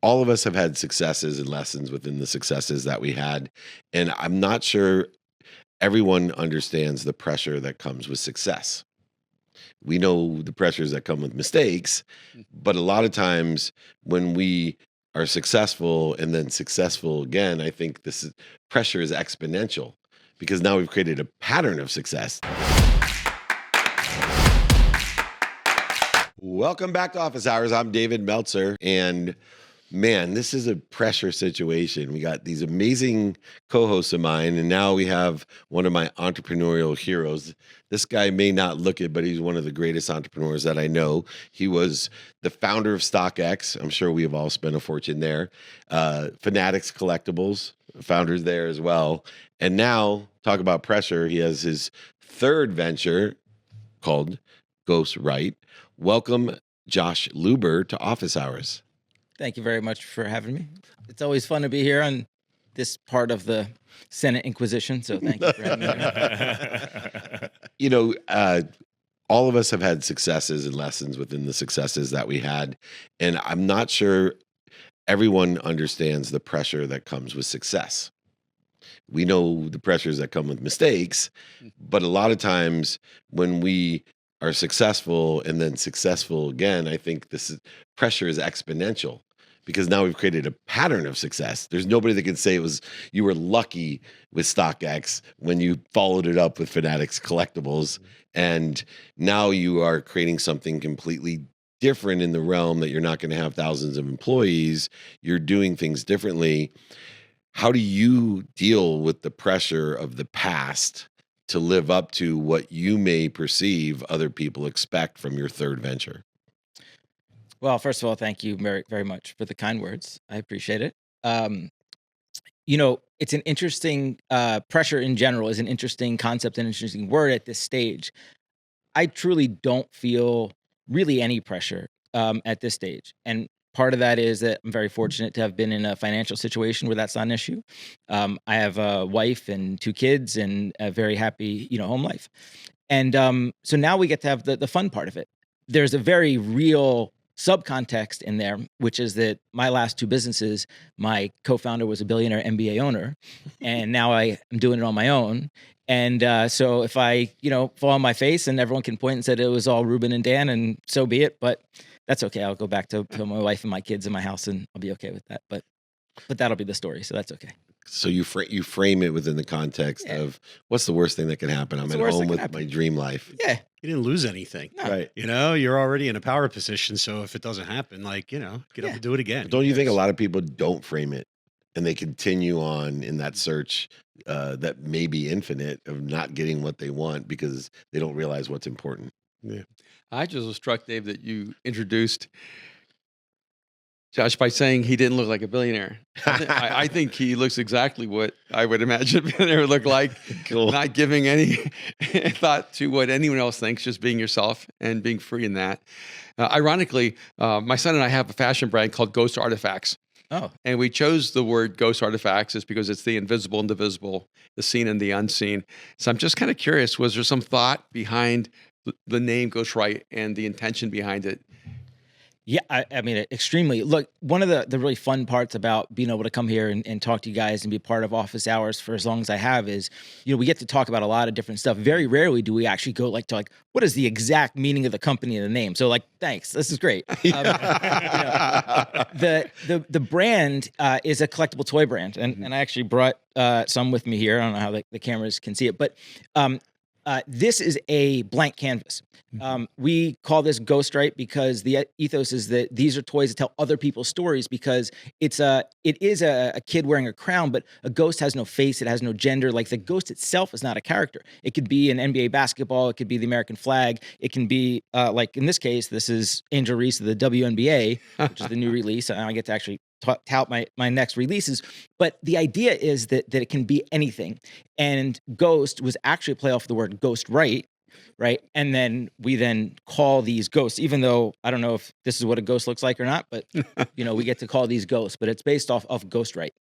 all of us have had successes and lessons within the successes that we had. And I'm not sure everyone understands the pressure that comes with success. We know the pressures that come with mistakes, but a lot of times when we are successful and then successful again, I think pressure is exponential because now we've created a pattern of success. Welcome back to Office Hours. I'm David Meltzer, and man, this is a pressure situation. We got these amazing co-hosts of mine, and now we have one of my entrepreneurial heroes. This guy may not look it, but he's one of the greatest entrepreneurs that I know. He was the founder of StockX. I'm sure we have all spent a fortune there. Fanatics Collectibles, founders there as well. And now, talk about pressure, he has his third venture called Ghostwrite. Welcome, Josh Luber, to Office Hours. Thank you very much for having me. It's always fun to be here on this part of the Senate Inquisition, so thank you for having me here. You know, all of us have had successes and lessons within the successes that we had, and I'm not sure everyone understands the pressure that comes with success. We know the pressures that come with mistakes, but a lot of times when we are successful and then successful again, I think pressure is exponential because now we've created a pattern of success. There's nobody that can say you were lucky with StockX when you followed it up with Fanatics Collectibles, and now you are creating something completely different in the realm that you're not going to have thousands of employees. You're doing things differently. How do you deal with the pressure of the past to live up to what you may perceive other people expect from your third venture? Well, first of all, thank you very, very much for the kind words. I appreciate it. You know, it's an interesting pressure in general is an interesting concept, an interesting word at this stage. I truly don't feel really any pressure at this stage. And part of that is that I'm very fortunate to have been in a financial situation where that's not an issue. I have a wife and 2 kids and a very happy, home life. And so now we get to have the fun part of it. There's a very real subcontext in there, which is that my last 2 businesses, my co-founder was a billionaire MBA owner, and now I am doing it on my own. And so if I, fall on my face and everyone can point and say it was all Ruben and Dan, and so be it. But that's okay. I'll go back to my wife and my kids in my house, and I'll be okay with that. But that'll be the story. So that's okay. So you frame it within the context of what's the worst thing that can happen? I'm at home with my dream life. Yeah. You didn't lose anything. No. Right. You're already in a power position. So if it doesn't happen, get up and do it again. But don't you think a lot of people don't frame it and they continue on in that search that may be infinite of not getting what they want because they don't realize what's important? Yeah. I just was struck, Dave, that you introduced Josh by saying he didn't look like a billionaire. I think he looks exactly what I would imagine a billionaire would look like. Cool. Not giving any thought to what anyone else thinks, just being yourself and being free in that. Ironically, my son and I have a fashion brand called Ghost Artifacts. Oh. And we chose the word Ghost Artifacts is because it's the invisible and the visible, the seen and the unseen. So I'm just kind of curious, was there some thought behind the name Ghostwrite and the intention behind it? Yeah, I mean, extremely. Look, one of the really fun parts about being able to come here and talk to you guys and be part of Office Hours for as long as I have is, we get to talk about a lot of different stuff. Very rarely do we actually go to what is the exact meaning of the company and the name? So thanks, this is great. The brand is a collectible toy brand, and I actually brought some with me here. I don't know how the cameras can see it, but this is a blank canvas. We call this Ghostwrite because the ethos is that these are toys that tell other people's stories because it is a kid wearing a crown, but a ghost has no face. It has no gender. The ghost itself is not a character. It could be an NBA basketball. It could be the American flag. It can be in this case, this is Angel Reese of the WNBA, which is the new release. And I get to actually tout my next releases. But the idea is that it can be anything. And ghost was actually a play off the word Ghostwrite, right? And then we call these ghosts, even though I don't know if this is what a ghost looks like or not, but we get to call these ghosts, but it's based off of Ghostwrite.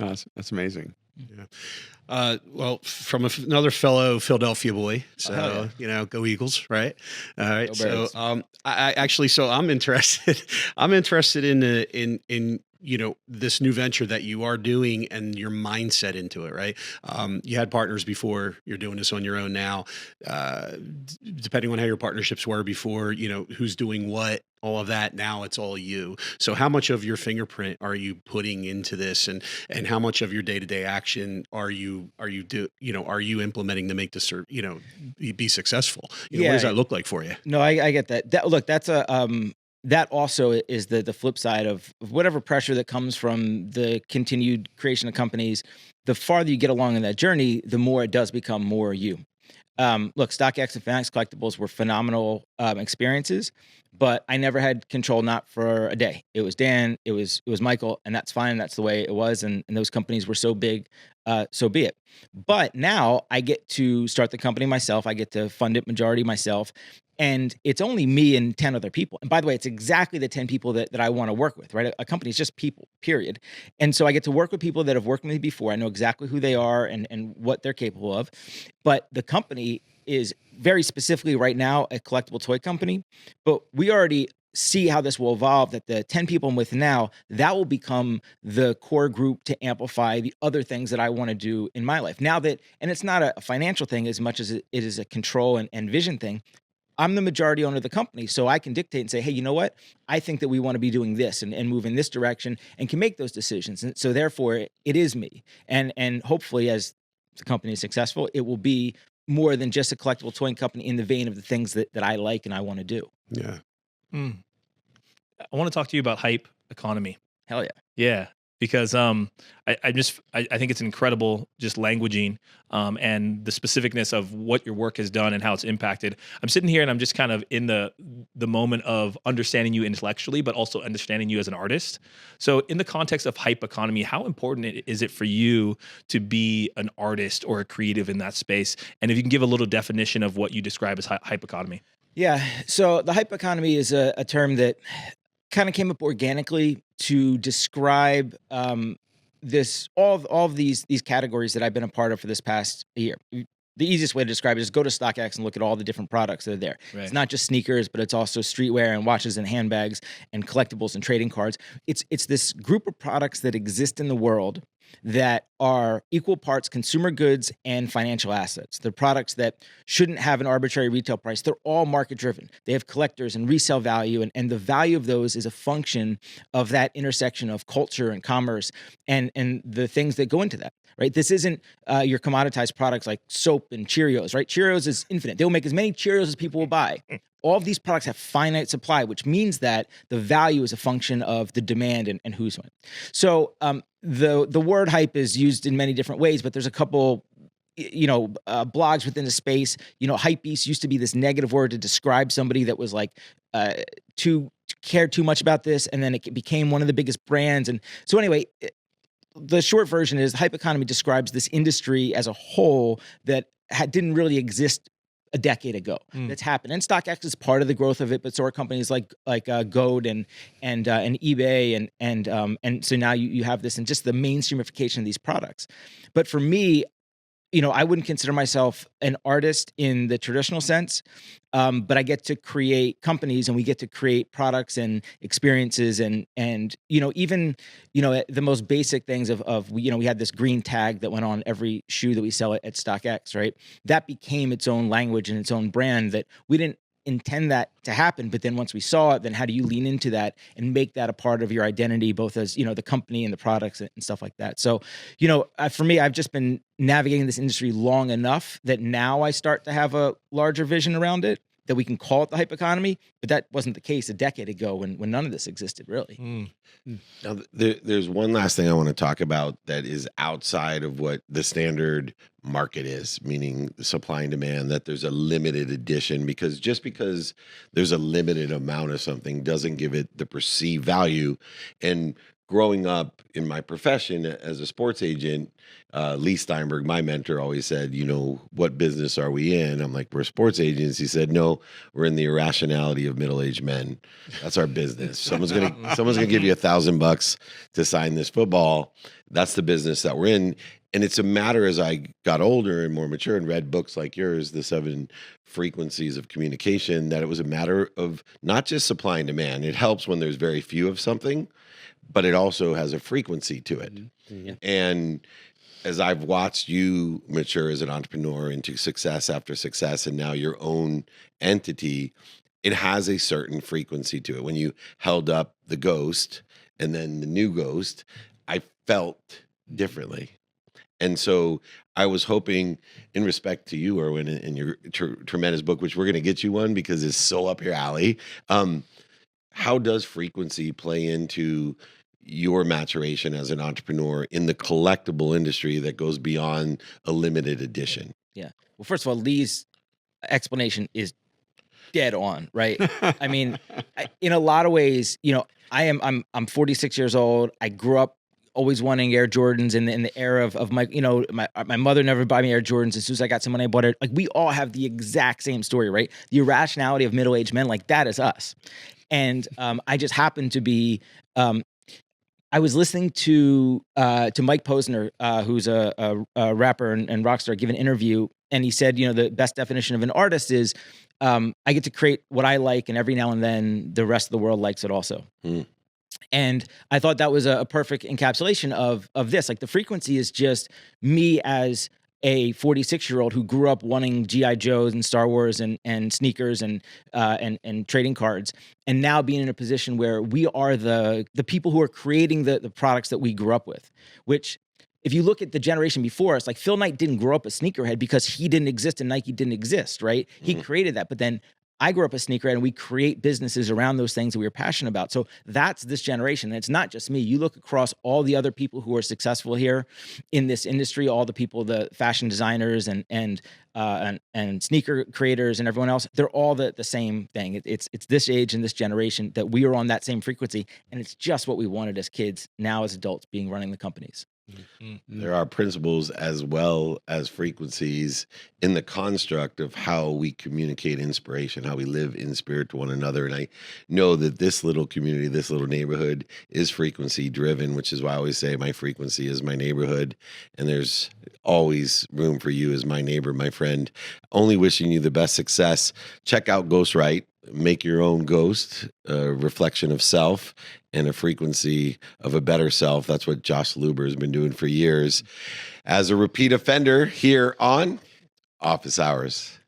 Oh, that's amazing. Yeah. Well, from another fellow Philadelphia boy. So, go Eagles, right? All right. Go So, I'm interested. I'm interested in this new venture that you are doing and your mindset into it, right? You had partners before, you're doing this on your own now. Depending on how your partnerships were before, who's doing what, all of that. Now it's all you. So how much of your fingerprint are you putting into this, and how much of your day-to-day action are you implementing to make this, be successful? What does that look like for you? No, I get that. Look, that's that also is the flip side of whatever pressure that comes from the continued creation of companies. The farther you get along in that journey, the more it does become more you. Look, StockX and Fanatics Collectibles were phenomenal experiences, but I never had control, not for a day. It was Dan, it was Michael, and that's fine. That's the way it was, and those companies were so big, so be it. But now I get to start the company myself. I get to fund it majority myself, and it's only me and 10 other people. And by the way, it's exactly the 10 people that I want to work with, right? A company is just people, period. And so I get to work with people that have worked with me before. I know exactly who they are and what they're capable of. But the company is very specifically right now a collectible toy company. But we already see how this will evolve, that the 10 people I'm with now, that will become the core group to amplify the other things that I want to do in my life. Now that, and it's not a financial thing as much as it is a control and vision thing. I'm the majority owner of the company, so I can dictate and say, hey, you know what? I think that we want to be doing this and move in this direction and can make those decisions. And so therefore, it is me. And hopefully, as the company is successful, it will be more than just a collectible toy company in the vein of the things that I like and I want to do. Yeah. I want to talk to you about hype economy. Hell yeah. Yeah. Because I think it's incredible just languaging and the specificness of what your work has done and how it's impacted. I'm sitting here and I'm just kind of in the moment of understanding you intellectually, but also understanding you as an artist. So in the context of hype economy, how important is it for you to be an artist or a creative in that space? And if you can give a little definition of what you describe as hype economy. Yeah. So the hype economy is a term that kind of came up organically to describe this all of these categories that I've been a part of for this past year. The easiest way to describe it is go to StockX and look at all the different products that are there. Right. It's not just sneakers, but it's also streetwear and watches and handbags and collectibles and trading cards. It's this group of products that exist in the world that are equal parts consumer goods and financial assets. They're products that shouldn't have an arbitrary retail price. They're all market driven. They have collectors and resale value, and the value of those is a function of that intersection of culture and commerce and the things that go into that. Right? This isn't your commoditized products like soap and Cheerios, right? Cheerios is infinite. They'll make as many Cheerios as people will buy. All of these products have finite supply, which means that the value is a function of the demand and who's winning. So the word hype is used in many different ways, but there's a couple blogs within the space. Hypebeast used to be this negative word to describe somebody that was like cared too much about this, and then it became one of the biggest brands. And so anyway, the short version is the hype economy describes this industry as a whole that didn't really exist a decade ago. That's happened, and StockX is part of the growth of it, but so are companies like Goat and eBay and so now you have this and just the mainstreamification of these products. But for me, I wouldn't consider myself an artist in the traditional sense, but I get to create companies and we get to create products and experiences and even the most basic things of we had this green tag that went on every shoe that we sell at StockX, right? That became its own language and its own brand that we didn't intend that to happen, but then once we saw it, then how do you lean into that and make that a part of your identity, both as the company and the products and stuff like that. So for me, I've just been navigating this industry long enough that now I start to have a larger vision around it, that we can call it the hype economy, but that wasn't the case a decade ago when none of this existed, really. Now, there's one last thing I want to talk about that is outside of what the standard market is, meaning the supply and demand, that there's a limited edition, because just because there's a limited amount of something doesn't give it the perceived value. And growing up in my profession as a sports agent, Lee Steinberg, my mentor, always said, what business are we in? I'm like, we're sports agents. He said, no, we're in the irrationality of middle-aged men. That's our business. Someone's gonna give you $1,000 to sign this football. That's the business that we're in. And it's a matter, as I got older and more mature and read books like yours, The 7 Frequencies of Communication, that it was a matter of not just supply and demand. It helps when there's very few of something, but it also has a frequency to it. Yeah. And as I've watched you mature as an entrepreneur into success after success, and now your own entity, it has a certain frequency to it. When you held up the Ghost and then the new Ghost, I felt differently. And so I was hoping, in respect to you, Erwin, and your tremendous book, which we're going to get you one because it's so up your alley. How does frequency play into your maturation as an entrepreneur in the collectible industry that goes beyond a limited edition? Yeah. Well, first of all, Lee's explanation is dead on, right? I mean, in a lot of ways, you know, I'm 46 years old. I grew up always wanting Air Jordans in the era of my, you know, my mother never bought me Air Jordans. As soon as I got some money, I bought it. Like, we all have the exact same story, right? The irrationality of middle-aged men, like, that is us. And I just happened to be, I was listening to Mike Posner, who's a rapper and rock star, give an interview, and he said, you know, the best definition of an artist is, I get to create what I like, and every now and then the rest of the world likes it also. And I thought that was a perfect encapsulation of this. Like, the frequency is just me as a 46-year-old who grew up wanting G.I. Joes and Star Wars and sneakers and trading cards, and now being in a position where we are the people who are creating the products that we grew up with. Which, if you look at the generation before us, like, Phil Knight didn't grow up a sneakerhead because he didn't exist and Nike didn't exist, right? He created that, but then I grew up a sneakerhead, and we create businesses around those things that we were passionate about. So that's this generation. And it's not just me. You look across all the other people who are successful here in this industry, all the people, the fashion designers and sneaker creators and everyone else, they're all the same thing. It's this age and this generation that we are on that same frequency. And it's just what we wanted as kids, now as adults, running the companies. There are principles as well as frequencies in the construct of how we communicate inspiration, how we live in spirit to one another. And I know that this little community, this little neighborhood is frequency driven, which is why I always say my frequency is my neighborhood. And there's always room for you as my neighbor, my friend. Only wishing you the best success. Check out Ghostwrite. Make your own ghost, a reflection of self and a frequency of a better self. That's what Josh Luber has been doing for years as a repeat offender here on Office Hours.